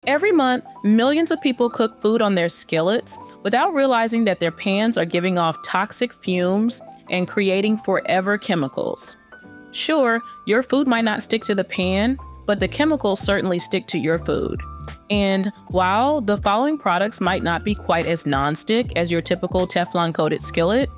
Every month, millions of people cook food on their skillets without realizing that their pans are giving off toxic fumes and creating forever chemicals. Sure, your food might not stick to the pan, but the chemicals certainly stick to your food. And while the following products might not be quite as non-stick as your typical Teflon-coated skillet,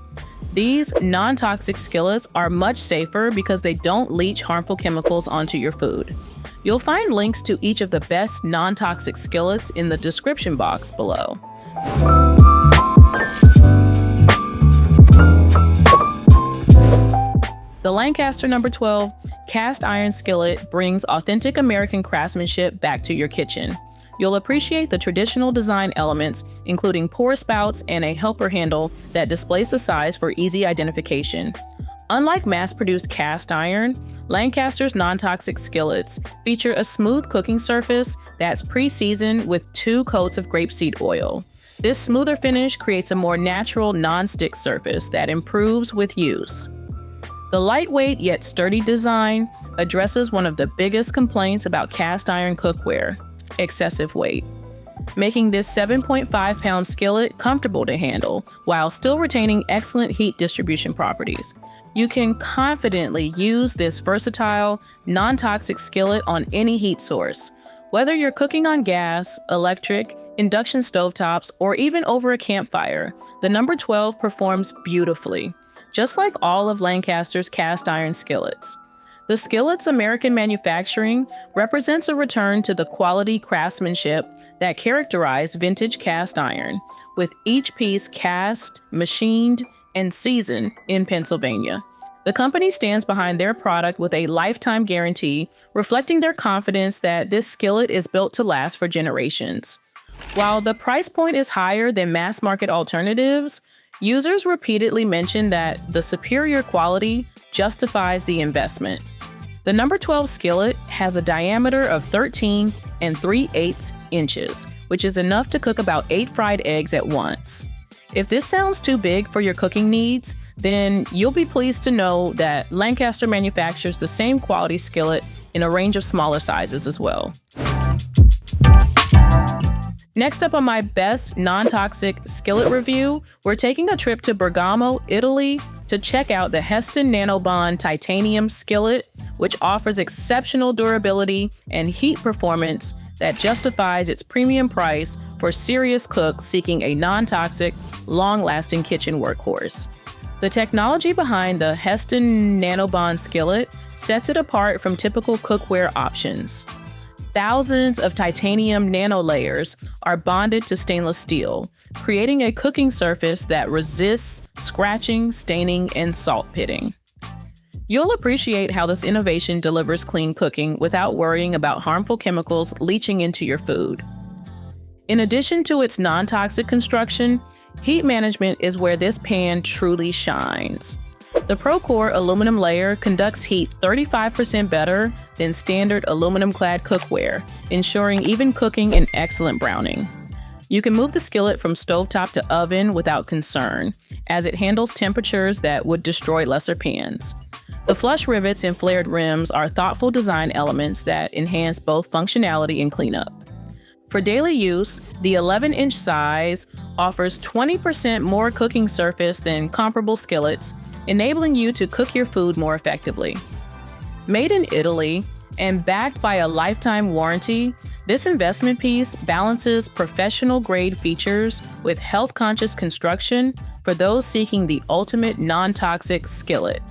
these non-toxic skillets are much safer because they don't leach harmful chemicals onto your food. You'll find links to each of the best non-toxic skillets in the description box below. The Lancaster No. 12 cast iron skillet brings authentic American craftsmanship back to your kitchen. You'll appreciate the traditional design elements, including pour spouts and a helper handle that displays the size for easy identification. Unlike mass-produced cast iron, Lancaster's non-toxic skillets feature a smooth cooking surface that's pre-seasoned with 2 coats of grapeseed oil. This smoother finish creates a more natural non-stick surface that improves with use. The lightweight yet sturdy design addresses one of the biggest complaints about cast iron cookware: excessive weight, making this 7.5-pound skillet comfortable to handle while still retaining excellent heat distribution properties. You can confidently use this versatile, non-toxic skillet on any heat source. Whether you're cooking on gas, electric, induction stovetops, or even over a campfire, the No. 12 performs beautifully, just like all of Lancaster's cast iron skillets. The skillet's American manufacturing represents a return to the quality craftsmanship that characterized vintage cast iron, with each piece cast, machined, and seasoned in Pennsylvania. The company stands behind their product with a lifetime guarantee, reflecting their confidence that this skillet is built to last for generations. While the price point is higher than mass market alternatives, users repeatedly mention that the superior quality justifies the investment. The No. 12 skillet has a diameter of 13 3/8 inches, which is enough to cook about 8 fried eggs at once. If this sounds too big for your cooking needs, then you'll be pleased to know that Lancaster manufactures the same quality skillet in a range of smaller sizes as well. Next up on my best non-toxic skillet review, we're taking a trip to Bergamo, Italy to check out the Hestan NanoBond titanium skillet, which offers exceptional durability and heat performance that justifies its premium price for serious cooks seeking a non-toxic, long-lasting kitchen workhorse. The technology behind the Hestan NanoBond skillet sets it apart from typical cookware options. Thousands of titanium nano layers are bonded to stainless steel, creating a cooking surface that resists scratching, staining, and salt pitting. You'll appreciate how this innovation delivers clean cooking without worrying about harmful chemicals leaching into your food. In addition to its non-toxic construction, heat management is where this pan truly shines. The ProCore aluminum layer conducts heat 35% better than standard aluminum-clad cookware, ensuring even cooking and excellent browning. You can move the skillet from stovetop to oven without concern, as it handles temperatures that would destroy lesser pans. The flush rivets and flared rims are thoughtful design elements that enhance both functionality and cleanup. For daily use, the 11-inch size offers 20% more cooking surface than comparable skillets, enabling you to cook your food more effectively. Made in Italy and backed by a lifetime warranty, this investment piece balances professional-grade features with health-conscious construction for those seeking the ultimate non-toxic skillet.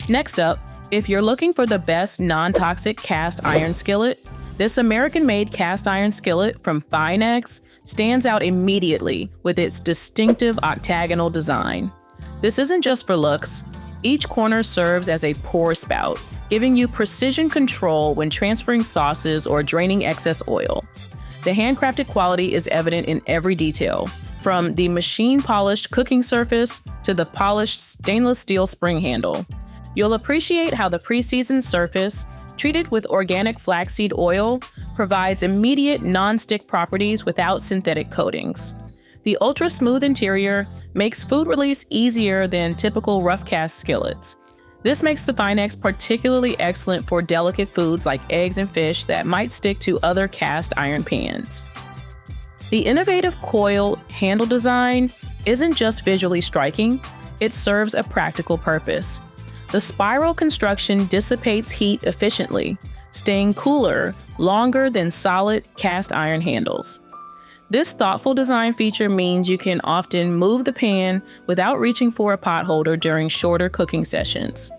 Next up, if you're looking for the best non-toxic cast iron skillet, this American-made cast iron skillet from FINEX stands out immediately with its distinctive octagonal design. This isn't just for looks. Each corner serves as a pour spout, giving you precision control when transferring sauces or draining excess oil. The handcrafted quality is evident in every detail, from the machine-polished cooking surface to the polished stainless steel spring handle. You'll appreciate how the pre-seasoned surface, treated with organic flaxseed oil, provides immediate non-stick properties without synthetic coatings. The ultra-smooth interior makes food release easier than typical rough cast skillets. This makes the FINEX particularly excellent for delicate foods like eggs and fish that might stick to other cast iron pans. The innovative coil handle design isn't just visually striking, it serves a practical purpose. The spiral construction dissipates heat efficiently, staying cooler longer than solid cast iron handles. This thoughtful design feature means you can often move the pan without reaching for a pot holder during shorter cooking sessions.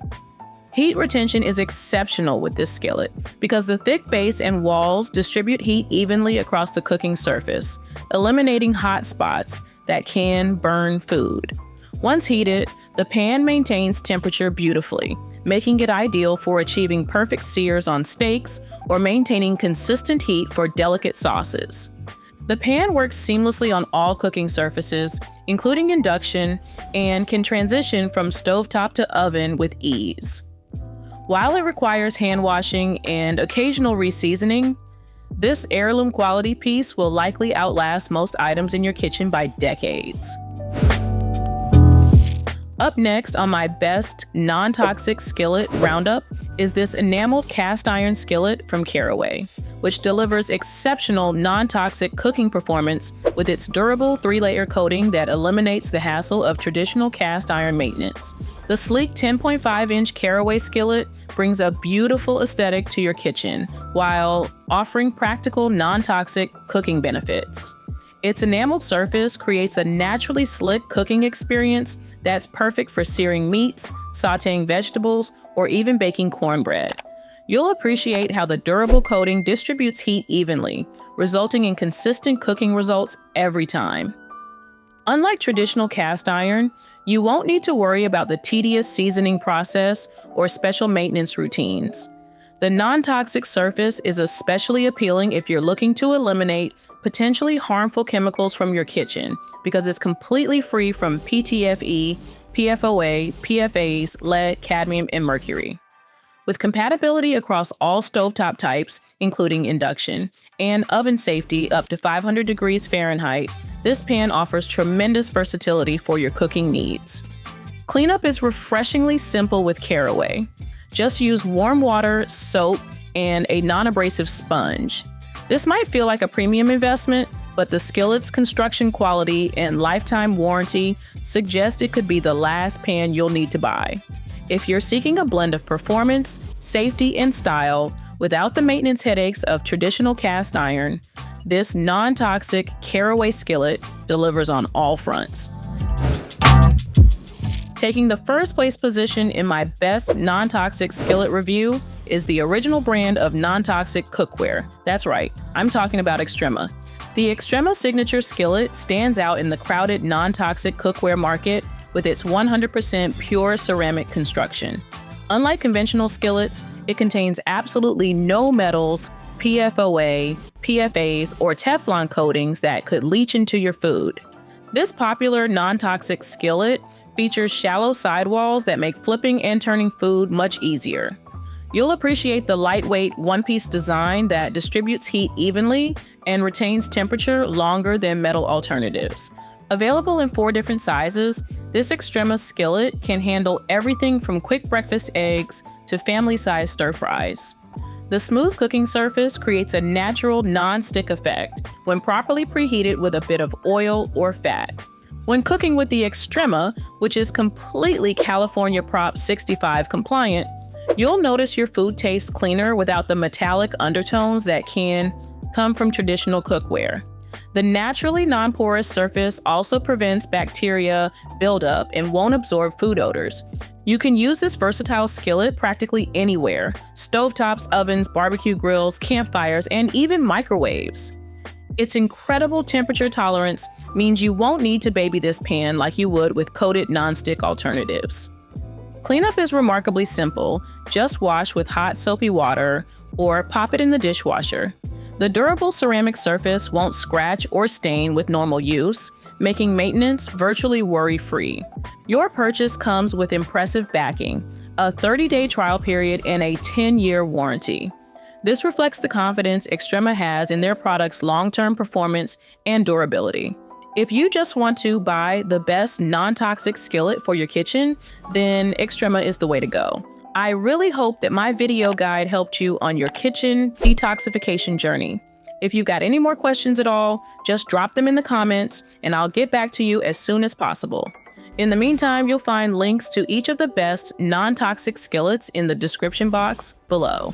Heat retention is exceptional with this skillet because the thick base and walls distribute heat evenly across the cooking surface, eliminating hot spots that can burn food. Once heated, the pan maintains temperature beautifully, making it ideal for achieving perfect sears on steaks or maintaining consistent heat for delicate sauces. The pan works seamlessly on all cooking surfaces, including induction, and can transition from stovetop to oven with ease. While it requires hand washing and occasional reseasoning, this heirloom quality piece will likely outlast most items in your kitchen by decades. Up next on my best non-toxic skillet roundup is this enameled cast iron skillet from Caraway, which delivers exceptional non-toxic cooking performance with its durable 3-layer coating that eliminates the hassle of traditional cast iron maintenance. The sleek 10.5-inch Caraway skillet brings a beautiful aesthetic to your kitchen while offering practical non-toxic cooking benefits. Its enameled surface creates a naturally slick cooking experience that's perfect for searing meats, sautéing vegetables, or even baking cornbread. You'll appreciate how the durable coating distributes heat evenly, resulting in consistent cooking results every time. Unlike traditional cast iron, you won't need to worry about the tedious seasoning process or special maintenance routines. The non-toxic surface is especially appealing if you're looking to eliminate potentially harmful chemicals from your kitchen because it's completely free from PTFE, PFOA, PFAS, lead, cadmium, and mercury. With compatibility across all stovetop types, including induction, and oven safety up to 500 degrees Fahrenheit, this pan offers tremendous versatility for your cooking needs. Cleanup is refreshingly simple with Caraway. Just use warm water, soap, and a non-abrasive sponge. This might feel like a premium investment, but the skillet's construction quality and lifetime warranty suggest it could be the last pan you'll need to buy. If you're seeking a blend of performance, safety, and style without the maintenance headaches of traditional cast iron, this non-toxic Caraway skillet delivers on all fronts. Taking the first place position in my best non-toxic skillet review is the original brand of non-toxic cookware. That's right, I'm talking about Xtrema. The Xtrema signature skillet stands out in the crowded non-toxic cookware market with its 100% pure ceramic construction. Unlike conventional skillets, it contains absolutely no metals, PFOA, PFAS, or Teflon coatings that could leach into your food. This popular non-toxic skillet features shallow sidewalls that make flipping and turning food much easier. You'll appreciate the lightweight one-piece design that distributes heat evenly and retains temperature longer than metal alternatives. Available in 4 different sizes, this Xtrema skillet can handle everything from quick breakfast eggs to family-sized stir-fries. The smooth cooking surface creates a natural non-stick effect when properly preheated with a bit of oil or fat. When cooking with the Xtrema, which is completely California Prop 65 compliant, you'll notice your food tastes cleaner without the metallic undertones that can come from traditional cookware. The naturally non-porous surface also prevents bacteria buildup and won't absorb food odors. You can use this versatile skillet practically anywhere: stovetops, ovens, barbecue grills, campfires, and even microwaves. Its incredible temperature tolerance means you won't need to baby this pan like you would with coated nonstick alternatives. Cleanup is remarkably simple. Just wash with hot soapy water or pop it in the dishwasher. The durable ceramic surface won't scratch or stain with normal use, making maintenance virtually worry-free. Your purchase comes with impressive backing, a 30-day trial period, and a 10-year warranty. This reflects the confidence Xtrema has in their product's long-term performance and durability. If you just want to buy the best non-toxic skillet for your kitchen, then Xtrema is the way to go. I really hope that my video guide helped you on your kitchen detoxification journey. If you've got any more questions at all, just drop them in the comments and I'll get back to you as soon as possible. In the meantime, you'll find links to each of the best non-toxic skillets in the description box below.